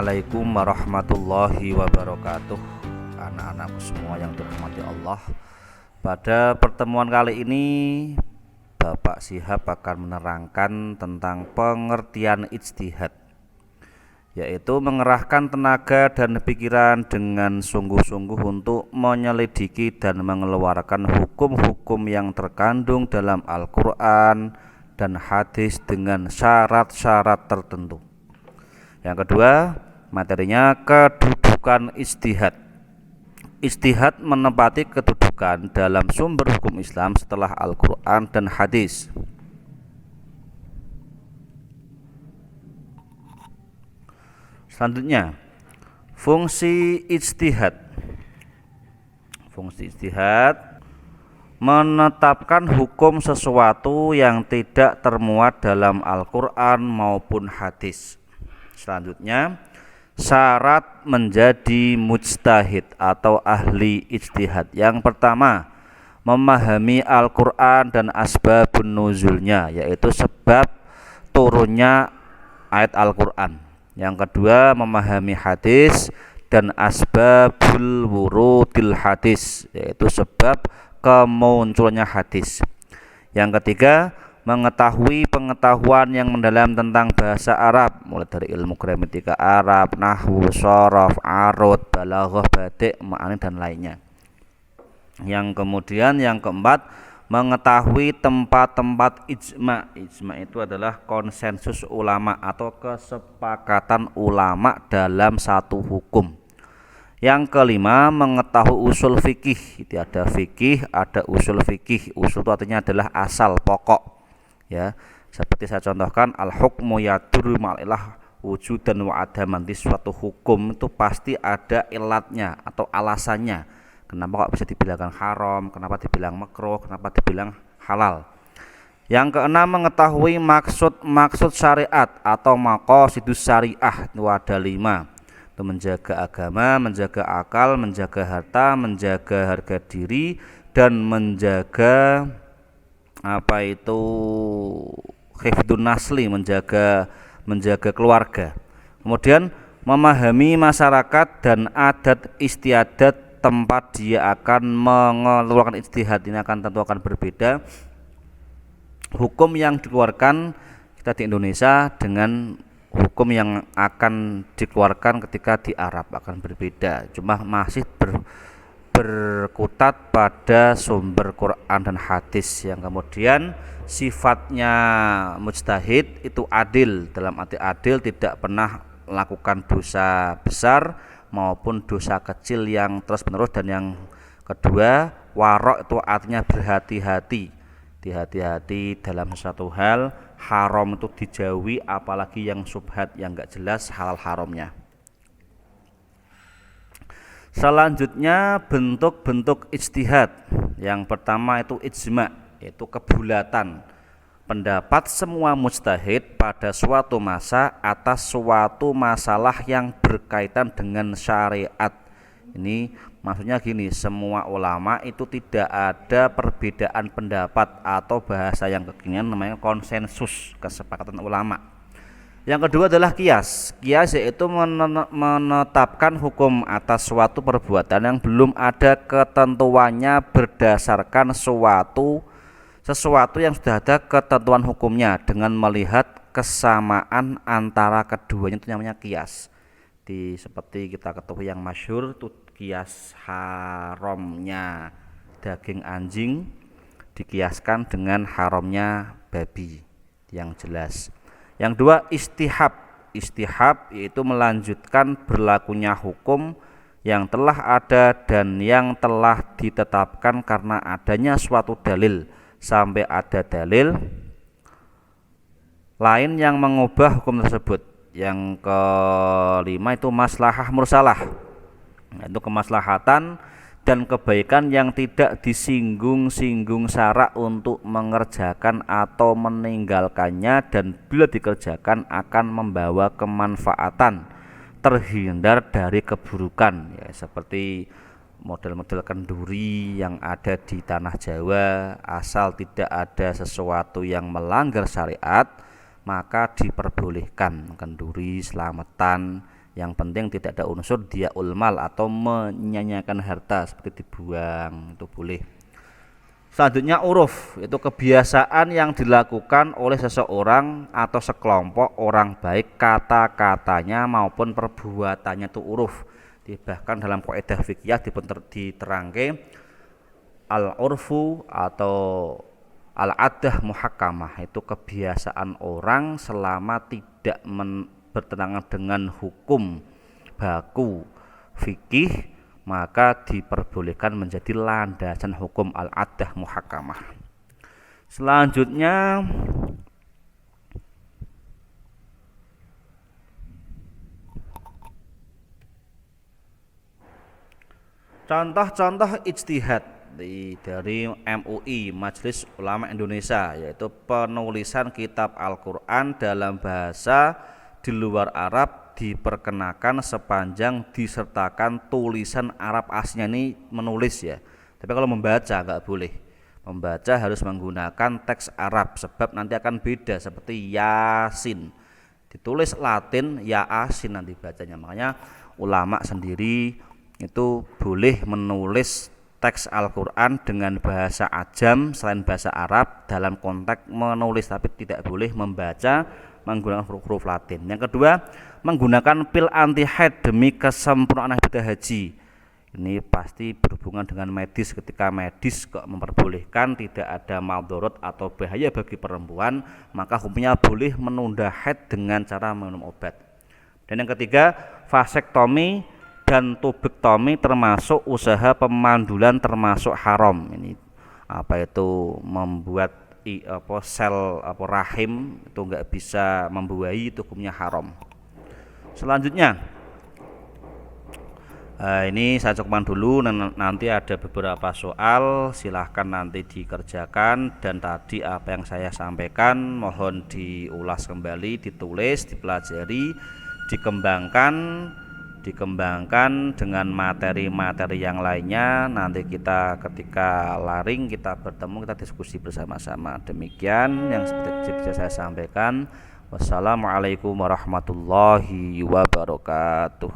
Assalamualaikum warahmatullahi wabarakatuh. Anak-anakku semua yang dirahmati Allah, pada pertemuan kali ini Bapak Syihab akan menerangkan tentang pengertian ijtihad, yaitu mengerahkan tenaga dan pikiran dengan sungguh-sungguh untuk menyelidiki dan mengeluarkan hukum-hukum yang terkandung dalam Al-Quran dan hadis dengan syarat-syarat tertentu. Yang kedua, materinya kedudukan ijtihad. Ijtihad menempati kedudukan dalam sumber hukum Islam setelah Al-Quran dan hadis. Selanjutnya, fungsi ijtihad. Fungsi ijtihad menetapkan hukum sesuatu yang tidak termuat dalam Al-Quran maupun hadis. Selanjutnya, syarat menjadi mujtahid atau ahli ijtihad. Yang pertama, memahami Al-Quran dan asbabun nuzulnya, yaitu sebab turunnya ayat Al-Quran. Yang kedua, memahami hadis dan asbabul wurudil hadis, yaitu sebab kemunculannya hadis. Yang ketiga, mengetahui pengetahuan yang mendalam tentang bahasa Arab, mulai dari ilmu gramatika Arab, nahwu, shorof, arud, balaghah, badik, ma'ani dan lainnya. Yang keempat, mengetahui tempat-tempat ijma. Ijma itu adalah konsensus ulama atau kesepakatan ulama dalam satu hukum. Yang kelima, mengetahui usul fikih. Itu ada fikih, ada usul fikih. Usul itu artinya adalah asal, pokok. Ya, seperti saya contohkan, al-hukmu yadur ma'al wujudan wa adaman. Di suatu hukum itu pasti ada ilatnya atau alasannya. Kenapa kok bisa dibilang haram, kenapa dibilang makruh, kenapa dibilang halal. Yang keenam, mengetahui maksud syariat atau maqasidus syariah. Itu ada 5. Itu menjaga agama, menjaga akal, menjaga harta, menjaga harga diri, dan menjaga hifdun nasli, menjaga keluarga. Kemudian memahami masyarakat dan adat istiadat tempat dia akan mengeluarkan ijtihad. Ini tentu akan berbeda hukum yang dikeluarkan kita di Indonesia dengan hukum yang akan dikeluarkan ketika di Arab, akan berbeda. Cuma masih berkutat pada sumber Quran dan hadis, yang kemudian sifatnya mujtahid itu adil. Dalam arti adil, tidak pernah melakukan dosa besar maupun dosa kecil yang terus menerus. Dan yang kedua, warok itu artinya berhati-hati, hati-hati dalam sesuatu hal. Haram itu dijauhi, apalagi yang syubhat, yang enggak jelas halal haramnya. Selanjutnya, bentuk-bentuk ijtihad. Yang pertama itu ijma, yaitu kebulatan pendapat semua mujtahid pada suatu masa atas suatu masalah yang berkaitan dengan syariat. Ini maksudnya gini, semua ulama itu tidak ada perbedaan pendapat, atau bahasa yang kekinian namanya konsensus, kesepakatan ulama. Yang kedua adalah qiyas. Qiyas yaitu menetapkan hukum atas suatu perbuatan yang belum ada ketentuannya berdasarkan sesuatu yang sudah ada ketentuan hukumnya, dengan melihat kesamaan antara keduanya, itu namanya qiyas. Seperti kita ketahui yang masyhur itu qiyas haramnya daging anjing dikiaskan dengan haramnya babi, yang jelas. Yang dua, istihab. Istihab yaitu melanjutkan berlakunya hukum yang telah ada dan yang telah ditetapkan karena adanya suatu dalil sampai ada dalil lain yang mengubah hukum tersebut. Yang kelima itu maslahah mursalah, yaitu kemaslahatan dan kebaikan yang tidak disinggung-singgung syarak untuk mengerjakan atau meninggalkannya, dan bila dikerjakan akan membawa kemanfaatan, terhindar dari keburukan. Ya, seperti model-model kenduri yang ada di tanah Jawa, asal tidak ada sesuatu yang melanggar syariat, maka diperbolehkan kenduri selamatan Yang penting tidak ada unsur dia ulmal atau menyanyiakan harta seperti dibuang, itu boleh. Selanjutnya uruf, itu kebiasaan yang dilakukan oleh seseorang atau sekelompok orang baik, kata-katanya maupun perbuatannya itu uruf. Bahkan dalam kaidah fikih diterangke al-urfu atau al-adah muhakkamah, itu kebiasaan orang selama tidak bertentangan dengan hukum baku fikih, maka diperbolehkan menjadi landasan hukum al-adah muhakkamah. Selanjutnya contoh-contoh ijtihad dari MUI, Majelis Ulama Indonesia, yaitu penulisan kitab Al-Quran dalam bahasa di luar Arab diperkenakan sepanjang disertakan tulisan Arab aslinya. Ini menulis ya, tapi kalau membaca nggak boleh. Membaca harus menggunakan teks Arab, sebab nanti akan beda, seperti Yasin ditulis Latin, Yasin nanti bacanya. Makanya ulama sendiri itu boleh menulis teks Al-Quran dengan bahasa ajam selain bahasa Arab dalam konteks menulis, tapi tidak boleh membaca menggunakan huruf Latin. Yang kedua, menggunakan pil anti haid demi kesempurnaan ibadah haji. Ini pasti berhubungan dengan medis. Ketika medis kok memperbolehkan, tidak ada maldorot atau bahaya bagi perempuan, maka hukumnya boleh menunda haid dengan cara minum obat. Dan yang ketiga, vasektomi dan tubektomi termasuk usaha pemandulan, termasuk haram. Ini apa itu membuat sel rahim itu enggak bisa membuahi, itu hukumnya haram. Selanjutnya ini saya cukupkan dulu, nanti ada beberapa soal, silahkan nanti dikerjakan. Dan tadi apa yang saya sampaikan mohon diulas kembali, ditulis, dipelajari, dikembangkan dengan materi-materi yang lainnya. Nanti kita ketika laring kita bertemu, kita diskusi bersama-sama. Demikian yang seperti bisa saya sampaikan. Wassalamualaikum warahmatullahi wabarakatuh.